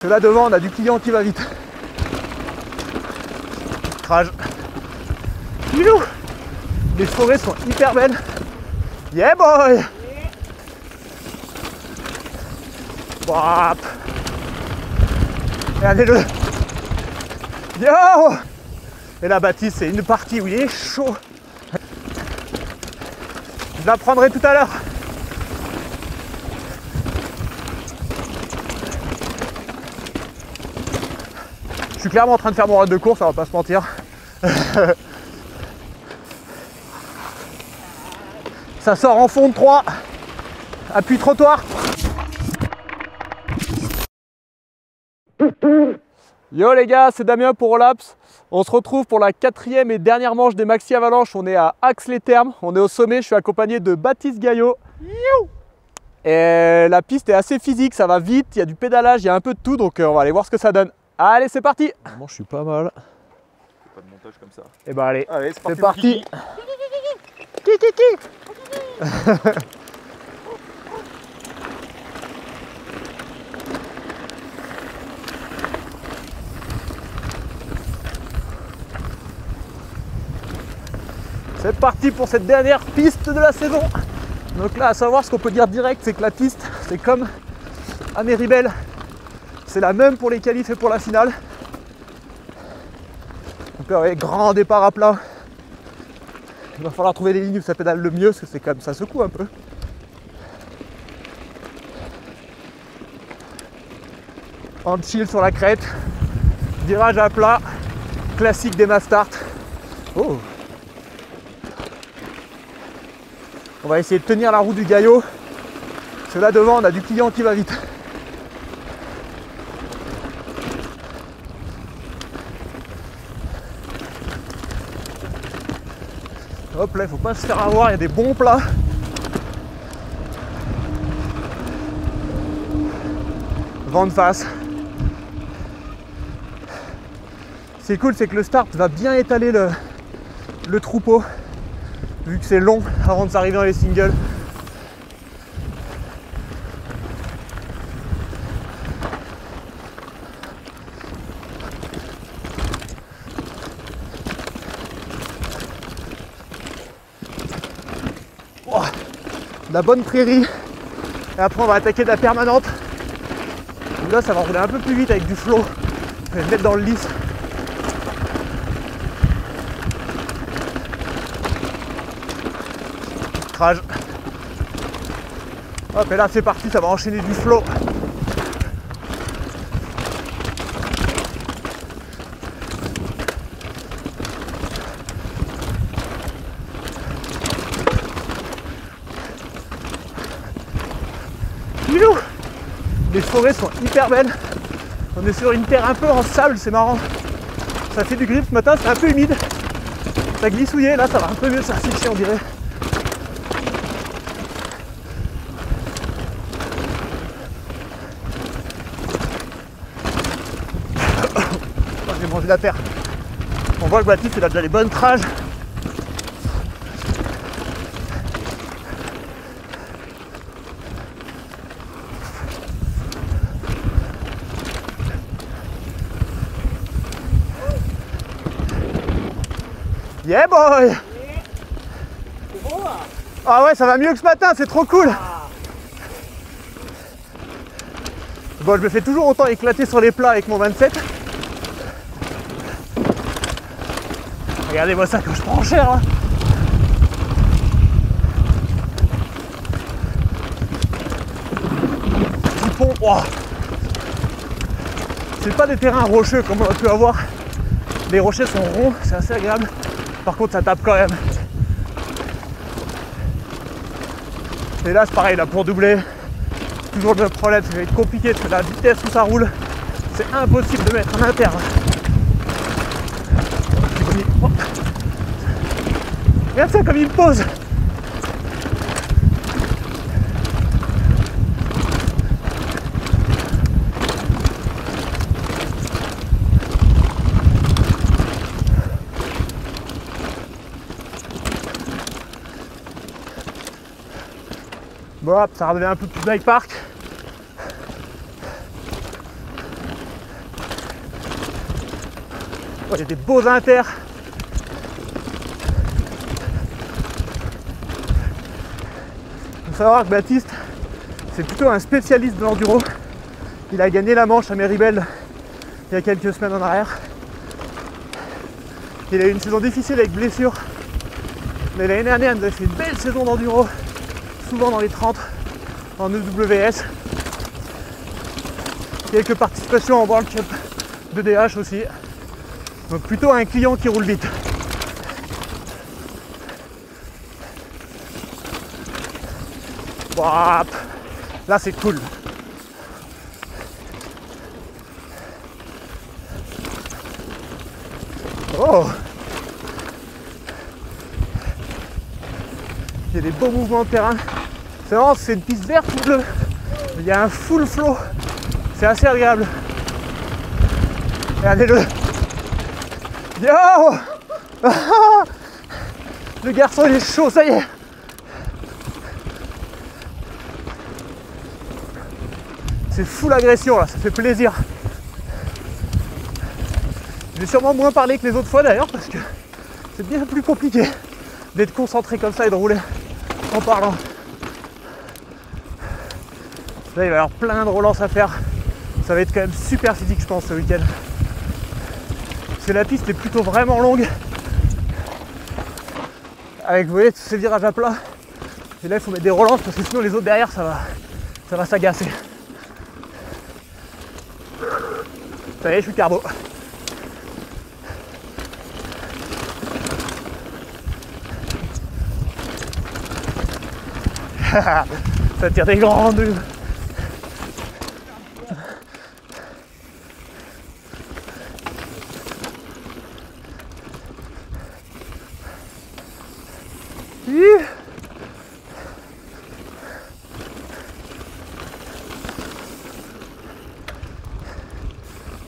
que là devant on a du client qui va vite. Rage. Pilou. Les forêts sont hyper belles. Yeah boy. Bop. Regardez-le. Yo. Et là Baptiste, c'est une partie où il est chaud. Je la prendrai tout à l'heure. Je suis clairement en train de faire mon run de course, on va pas se mentir. Ça sort en fond de 3. Appui trottoir. Yo les gars, c'est Damien pour Olaps. On se retrouve pour la 4e et dernière manche des Maxi Avalanche. On est à Ax-les-Thermes, on est au sommet, je suis accompagné de Baptiste Gaillot. Et la piste est assez physique, ça va vite, il y a du pédalage, il y a un peu de tout, donc on va aller voir ce que ça donne. Allez, c'est parti. Moi, je suis pas mal. Pas de montage comme ça. Et bah allez, c'est parti. C'est parti pour cette dernière piste de la saison. Donc là, à savoir, ce qu'on peut dire direct, c'est que la piste, c'est comme à Méribel. C'est la même pour les qualifs et pour la finale. Donc là, ouais, grand départ à plat. Il va falloir trouver les lignes où ça pédale le mieux, parce que c'est comme ça secoue un peu. En chill sur la crête. Virage à plat. Classique des Mastart. Oh. On va essayer de tenir la roue du Gaillot. Parce que là devant, on a du client qui va vite. Hop là, il faut pas se faire avoir, il y a des bons plats. Vent de face. C'est cool, c'est que le start va bien étaler le troupeau. Vu que c'est long avant de s'arriver dans les singles. Oh, la bonne prairie. Et après on va attaquer de la permanente. Et là ça va rouler un peu plus vite avec du flow. Je vais le mettre dans le lisse. Rage. Hop, et là c'est parti, ça va enchaîner du flow. Pilou. Les forêts sont hyper belles. On est sur une terre un peu en sable, c'est marrant. Ça fait du grip ce matin, c'est un peu humide. Ça glissouillait, là ça va un peu mieux, ça séché on dirait. J'ai mangé la terre. On voit que Baptiste il a déjà les bonnes trages. Yeah boy. C'est bon là. Ah ouais, ça va mieux que ce matin, c'est trop cool. Bon, je me fais toujours autant éclater sur les plats avec mon 27. Regardez-moi ça quand je prends cher là. Petit pont, oh. C'est pas des terrains rocheux comme on a pu avoir. Les rochers sont ronds, c'est assez agréable. Par contre ça tape quand même. Et là c'est pareil, là pour doubler, toujours le même problème, ça va être compliqué parce que la vitesse où ça roule, c'est impossible de mettre un interne. Regarde ça comme il me pose. Bon, hop, ça redevient un peu plus bike park. Oh, il y a des beaux inters. Il faut savoir que Baptiste, c'est plutôt un spécialiste de l'enduro. Il a gagné la Manche à Méribel il y a quelques semaines en arrière. Il a eu une saison difficile avec blessure. Mais l'année dernière, il nous a fait une belle saison d'enduro, souvent dans les 30 en EWS. Quelques participations en World Cup de DH aussi. Donc plutôt un client qui roule vite. Bon, là c'est cool. Oh! Il y a des beaux mouvements de terrain. C'est vraiment, c'est une piste verte ou bleue. Il y a un full flow. C'est assez agréable. Regardez-le. Yo! Le garçon il est chaud, ça y est. C'est full agression là, ça fait plaisir. Je vais sûrement moins parler que les autres fois d'ailleurs parce que c'est bien plus compliqué d'être concentré comme ça et de rouler en parlant. Là il va y avoir plein de relances à faire. Ça va être quand même super physique je pense ce week-end. Parce que la piste est plutôt vraiment longue. Avec vous voyez tous ces virages à plat. Et là il faut mettre des relances parce que sinon les autres derrière ça va s'agacer. Ça y est, je suis carbo. Ça tire des grandes.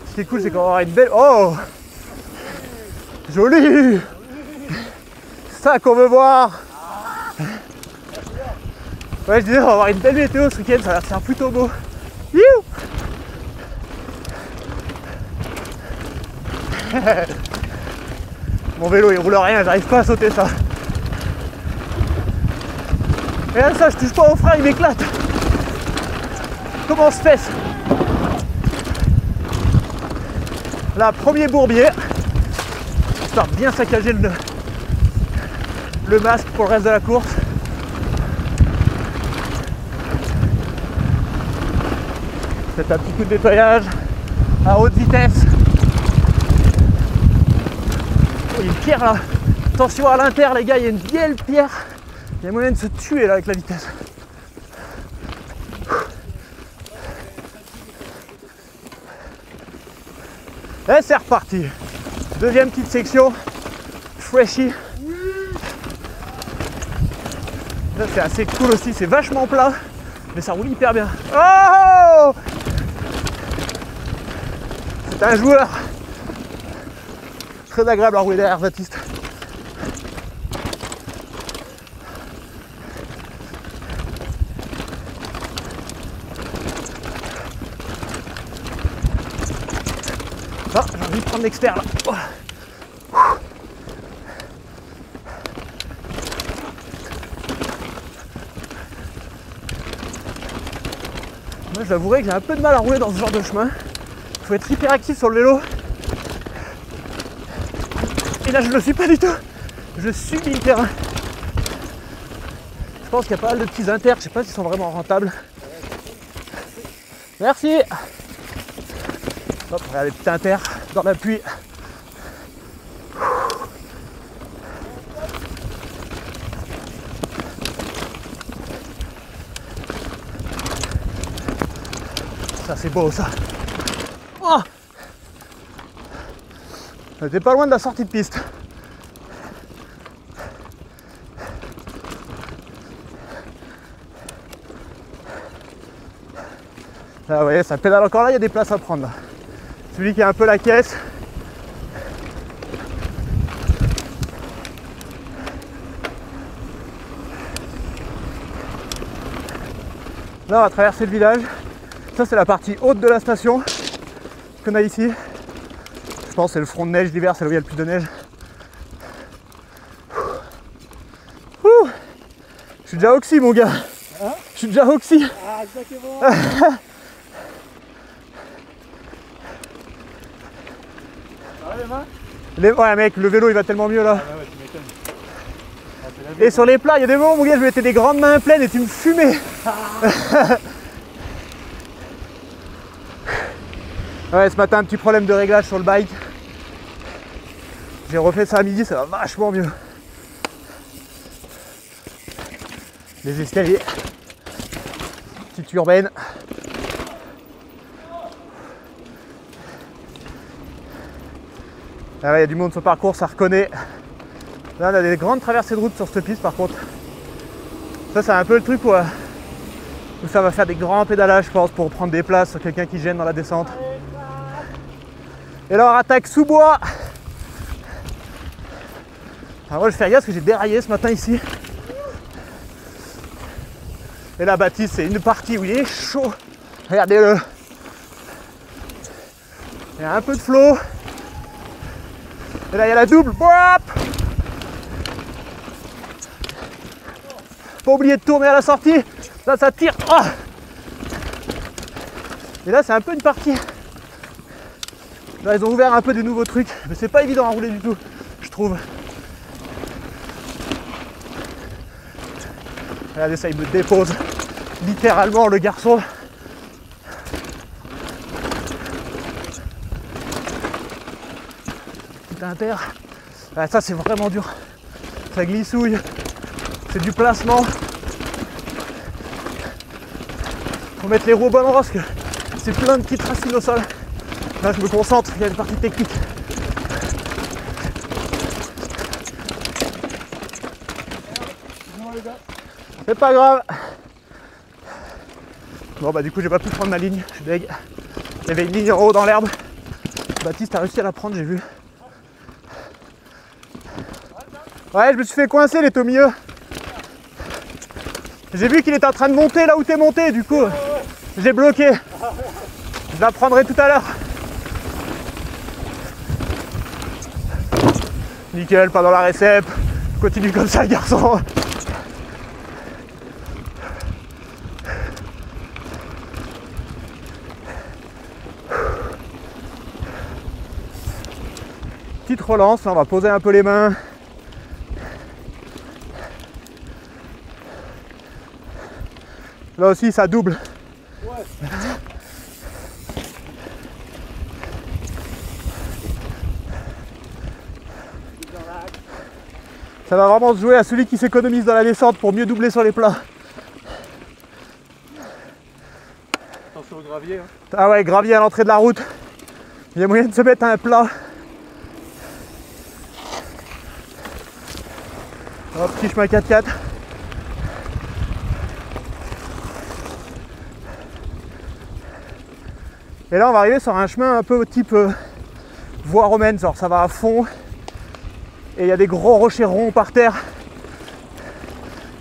Ce qui est cool, c'est qu'on va avoir une belle... Oh! Joli! C'est ça qu'on veut voir! Ouais, je disais, on va avoir une belle météo ce week-end, ça va faire plutôt beau. Youh! Mon vélo il roule rien, j'arrive pas à sauter ça. Regarde ça, je touche pas au frein, il m'éclate. Comment on se fait? Là, premier bourbier. Histoire de bien saccager le masque pour le reste de la course. Faites un petit coup de nettoyage à haute vitesse. Oh, il y a une pierre là. Attention à l'inter les gars, il y a une vieille pierre. Il y a moyen de se tuer là avec la vitesse. Et c'est reparti. Deuxième petite section. Freshy. Là c'est assez cool aussi, c'est vachement plat. Mais ça roule hyper bien. Oh! C'est un joueur. Très agréable à rouler derrière Baptiste. Ah, j'ai envie de prendre l'expert là. Oh. Moi j'avouerai que j'ai un peu de mal à rouler dans ce genre de chemin. Il faut être hyper actif sur le vélo. Et là je ne le suis pas du tout. Je subis le terrain. Je pense qu'il y a pas mal de petits inters, je sais pas s'ils sont vraiment rentables. Merci. Hop, regardez, petit inter dans la pluie. Ça c'est beau ça. Oh, on était pas loin de la sortie de piste. Là, vous voyez, ça pédale encore là, il y a des places à prendre là. Celui qui a un peu la caisse. Là, on va traverser le village. Ça, c'est la partie haute de la station qu'on a ici. pense que c'est le front de neige d'hiver, c'est là où il y a le plus de neige. Ouh. Je suis déjà oxy mon gars. Hein? Je suis déjà oxy. Ah, exactement. Ah ouais, les mains? Ouais mec, le vélo il va tellement mieux là. Ah ouais, tu m'étonnes. Ah, c'est la vie. Et sur les plats, il y a des moments mon gars, je mettais des grandes mains pleines et tu me fumais. Ouais, ce matin un petit problème de réglage sur le bike. J'ai refait ça à midi, ça va vachement mieux. Les escaliers. Petite urbaine. Ah ouais, il y a du monde sur le parcours, ça reconnaît. Là, on a des grandes traversées de route sur cette piste par contre. Ça, c'est un peu le truc où ça va faire des grands pédalages, je pense, pour prendre des places sur quelqu'un qui gêne dans la descente. Et là, on attaque sous bois. Alors moi, je fais gaffe parce que j'ai déraillé ce matin ici. Et là, Baptiste, c'est une partie où il est chaud. Regardez-le. Il y a un peu de flow. Et là, il y a la double. Hop! Pas oublier de tourner à la sortie. Là, ça tire. Oh! Et là, c'est un peu une partie. Là, ils ont ouvert un peu des nouveaux trucs. Mais c'est pas évident à rouler du tout, je trouve. Regardez ça, il me dépose littéralement le garçon. Petit inter. Ah, ça c'est vraiment dur. Ça glissouille. C'est du placement. Faut mettre les roues au bon endroit parce que c'est plein de petites racines au sol. Là je me concentre, il y a une partie technique. C'est pas grave. Bon bah du coup j'ai pas pu prendre ma ligne, je suis deg. Il y avait une ligne en haut dans l'herbe. Baptiste a réussi à la prendre, j'ai vu. Ouais, je me suis fait coincer, il est au milieu. J'ai vu qu'il était en train de monter là où t'es monté, du coup j'ai bloqué. Je la prendrai tout à l'heure. Nickel, pas dans la récep. Continue comme ça, garçon. Petite relance, là on va poser un peu les mains. Là aussi ça double. Ouais. Ça va vraiment se jouer à celui qui s'économise dans la descente pour mieux doubler sur les plats. Attention au gravier. Hein. Ah ouais, gravier à l'entrée de la route. Il y a moyen de se mettre à un plat. Hop, petit chemin 4x4. Et là on va arriver sur un chemin un peu type voie romaine, genre ça va à fond. Et il y a des gros rochers ronds par terre.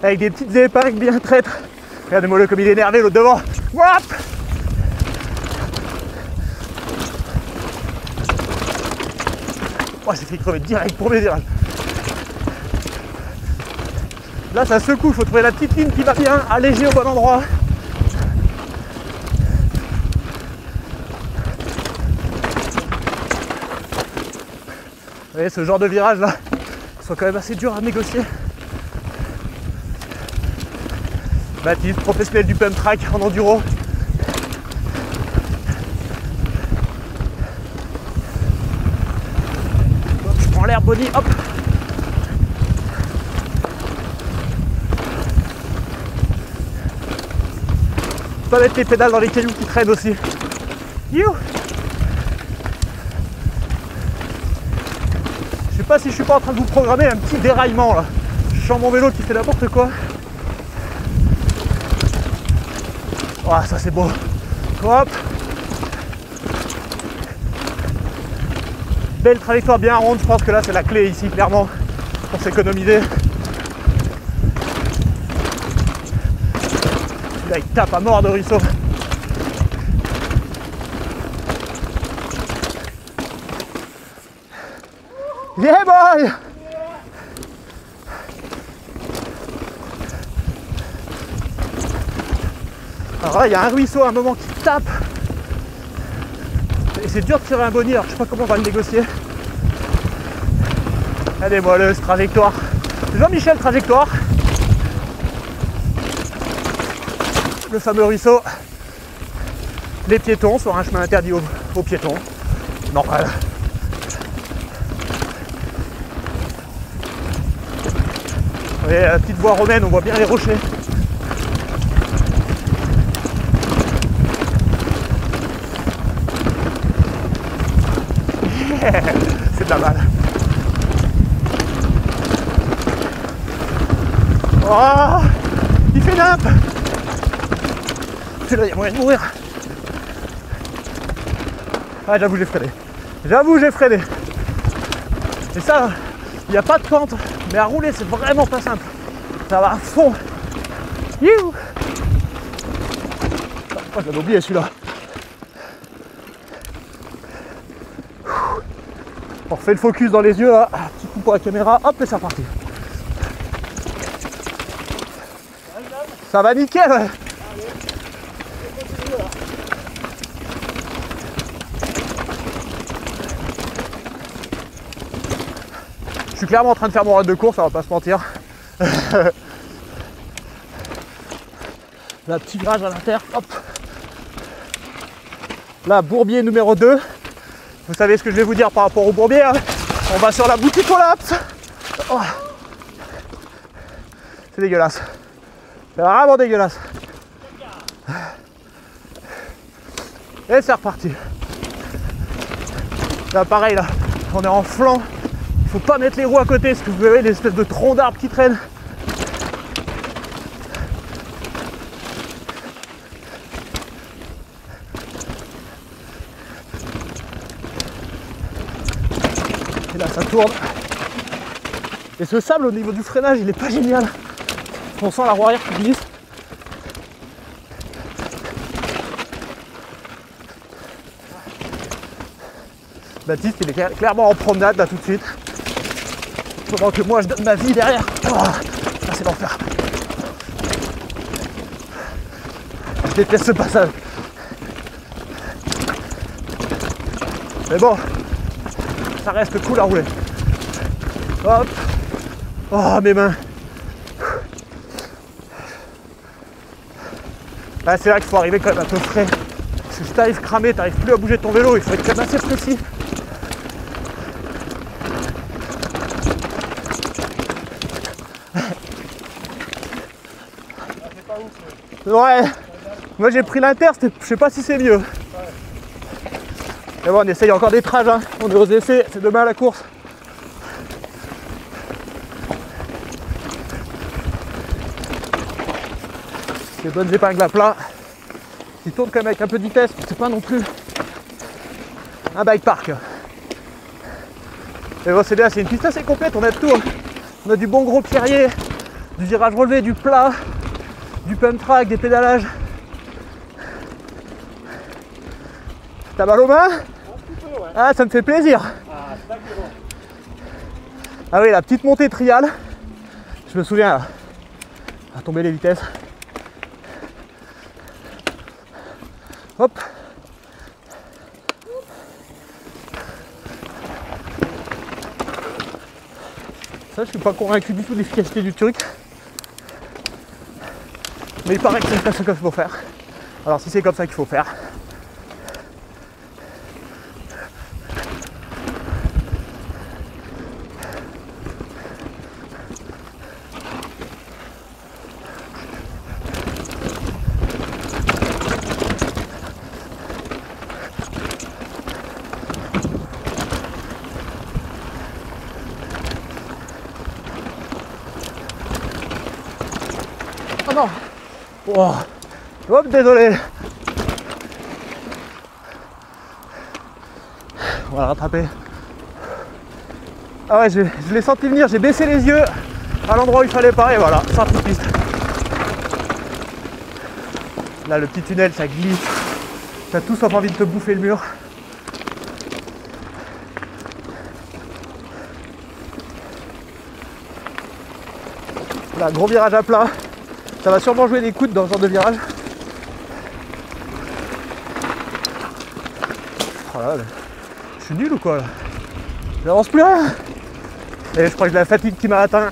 Avec des petites épingles bien traîtres. Regardez-moi le comme il est énervé l'autre devant. Wouah! Oh, j'ai fait crever direct pour mes virages. Là ça secoue, il faut trouver la petite ligne qui va bien, alléger au bon endroit. Vous voyez, ce genre de virage là, ils sont quand même assez durs à négocier. Baptiste, professionnel du pump track en enduro. Hop, je prends l'air body, hop. Pas mettre les pédales dans les cailloux qui traînent aussi. You. Je sais pas si je suis pas en train de vous programmer un petit déraillement là. Je sens mon vélo qui fait n'importe quoi. Oh, ça c'est beau. Hop. Belle trajectoire bien ronde, je pense que là c'est la clé ici clairement pour s'économiser. Là il tape à mort de ruisseau. Yeah boy! Alors là, il y a un ruisseau à un moment qui tape. Et c'est dur de tirer un boni, alors je sais pas comment on va le négocier. Allez, moelleuse, trajectoire. Jean-Michel, trajectoire. Le fameux ruisseau. Les piétons sur un chemin interdit aux piétons. Normal. Vous voyez la petite voie romaine, on voit bien les rochers. C'est de la balle. Oh, il fait nimp. C'est là, il y a moyen de mourir. Ah, j'avoue, j'ai freiné. J'avoue, j'ai freiné. Et ça, il n'y a pas de pente. Mais à rouler, c'est vraiment pas simple. Ça va à fond. Youhou. Oh, j'avais oublié celui-là. On refait le focus dans les yeux là, petit coup pour la caméra, hop et c'est reparti. Ça va nickel, ouais. Je suis clairement en train de faire mon run de course, on va pas se mentir. Là, petit virage à l'inter, hop. Là, bourbier numéro 2. Vous savez ce que je vais vous dire par rapport au bourbier, hein. On va sur la boutique collapse. Oh. C'est dégueulasse. C'est vraiment dégueulasse. Et c'est reparti. Là pareil, là, on est en flanc. Il faut pas mettre les roues à côté parce que vous voyez l'espèce de tronc d'arbre qui traîne. Et là ça tourne. Et ce sable au niveau du freinage il est pas génial. On sent la roue arrière qui glisse. Baptiste il est clairement en promenade là tout de suite. Pendant que moi je donne ma vie derrière. Oh, là c'est l'enfer. Je déteste ce passage. Mais bon, ça reste cool à rouler. Hop. Oh mes mains. Là c'est là qu'il faut arriver quand même un peu frais. Parce que si t'arrives cramé, t'arrives plus à bouger ton vélo, il faut être quand même assez précis. Ouais, moi j'ai pris l'inter, je sais pas si c'est mieux. Mais bon, on essaye encore des trages, hein. On est aux essais, c'est demain la course. Des bonnes épingles à plat. Qui tournent quand même avec un peu de vitesse, c'est pas non plus un bike park. Et bon, c'est bien, c'est une piste assez complète, on a tout. On a du bon gros pierrier, du virage relevé, du plat, du pump track, des pédalages. T'as mal aux mains? Ouais. Ah, ça me fait plaisir. Ah, c'est bon. Ah oui, la petite montée triale. Je me souviens, là, à tomber les vitesses. Hop. Ça, je suis pas convaincu du tout de l'efficacité du truc. Mais il paraît que c'est comme ça qu'il faut faire. Alors si c'est comme ça qu'il faut faire. Oh non. Oh. Hop, désolé. On va le rattraper. Ah ouais, je l'ai senti venir, j'ai baissé les yeux à l'endroit où il fallait pas et voilà, sortie de piste. Là, le petit tunnel, ça glisse. T'as tout sauf envie de te bouffer le mur. là, gros virage à plat. Ça va sûrement jouer des coudes dans ce genre de virage. Oh là là, je suis nul ou quoi là? J'avance plus rien. Et je crois que j'ai la fatigue qui m'a atteint.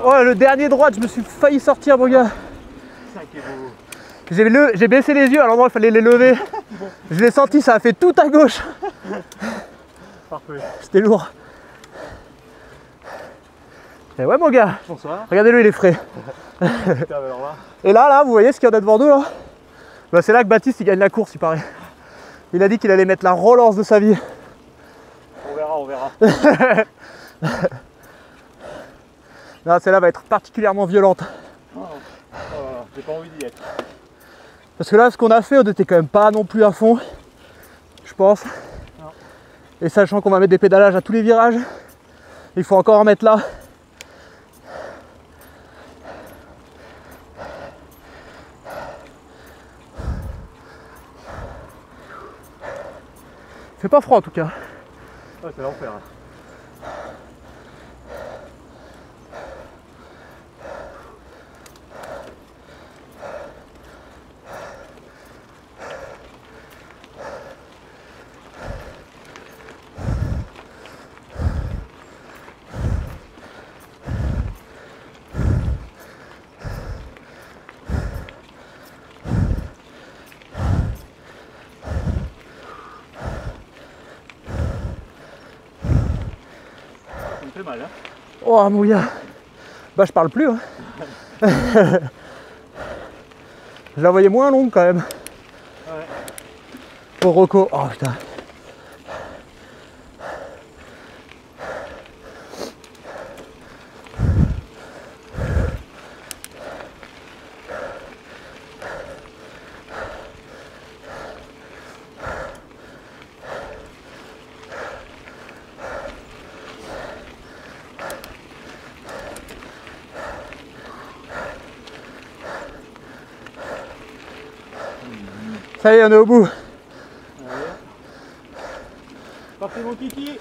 Oh, le dernier droite, je me suis failli sortir, mon gars. J'ai baissé les yeux à l'endroit où il fallait les lever. Je l'ai senti, ça a fait tout à gauche. Parfait. C'était lourd. Et ouais, mon gars. Bonsoir. Regardez-le, il est frais. Alors là. Et là, vous voyez ce qu'il y en a devant nous là? Bah, c'est là que Baptiste il gagne la course, il paraît. Il a dit qu'il allait mettre la relance de sa vie. On verra, on verra. Non, celle-là va être particulièrement violente. Oh, j'ai pas envie d'y être. Parce que là, ce qu'on a fait, on n'était quand même pas non plus à fond, je pense. Non. Et sachant qu'on va mettre des pédalages à tous les virages, il faut encore en mettre là. Il fait pas froid en tout cas. Ouais, c'est l'enfer. Ça me fait mal, hein. Oh mon gars. Bah je parle plus hein. Je la voyais moins longue quand même. Ouais. Au Rocco. Oh putain. Ça y est, on est au bout. Parfait mon kiki.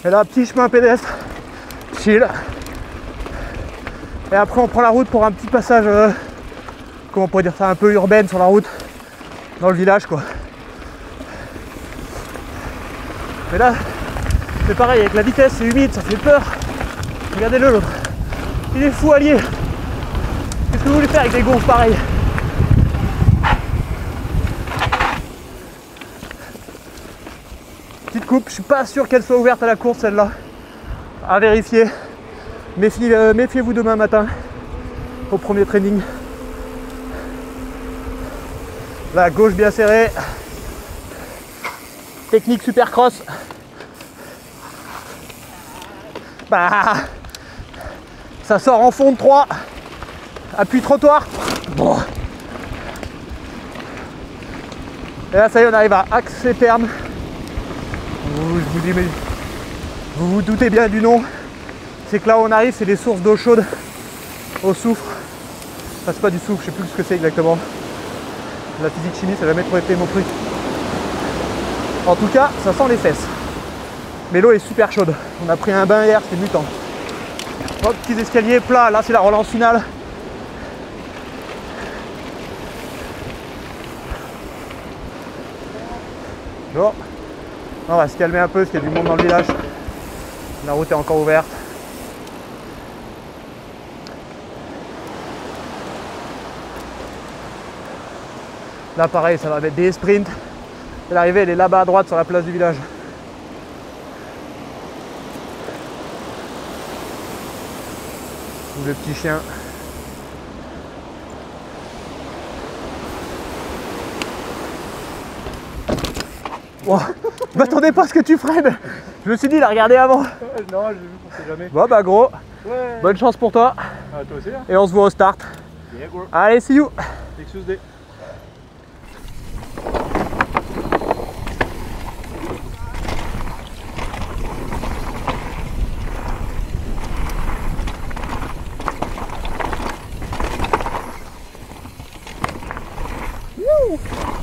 Et là, petit chemin pédestre. Chill. Et après, on prend la route pour un petit passage, comment on pourrait dire ça, un peu urbaine sur la route. Dans le village, quoi. Mais là, c'est pareil, avec la vitesse, c'est humide, ça fait peur. Regardez-le, l'autre. Il est fou, allié. Qu'est-ce que vous voulez faire avec des gonfles pareils? Petite coupe, je suis pas sûr qu'elle soit ouverte à la course celle-là. À vérifier. Méfiez-vous demain matin au premier training. La gauche bien serrée. Technique supercross. Bah, ça sort en fond de 3. Appui trottoir. Bon. Et là ça y est, on arrive à Axé Terme. Vous vous doutez bien du nom, c'est que là où on arrive, c'est des sources d'eau chaude au soufre. Enfin, c'est pas du soufre, je sais plus ce que c'est exactement. La physique chimie, ça n'a jamais trop été mon truc. En tout cas, ça sent les fesses. Mais l'eau est super chaude. On a pris un bain hier, c'était mutant. Hop, petits escaliers plats, là c'est la relance finale. Bon. On va se calmer un peu parce qu'il y a du monde dans le village. La route est encore ouverte. Là pareil, ça va mettre des sprints. Et l'arrivée elle est là-bas à droite sur la place du village. Le petit chien. Wow. Je m'attendais pas à ce que tu freines. Je me suis dit, la regarder avant. Non, je l'ai vu, on sait jamais. Bon bah gros, Ouais. bonne chance pour toi. Ah, toi aussi, hein. Et on se voit au start. Yeah, gros. Allez, see you. Excuse des. Wouh.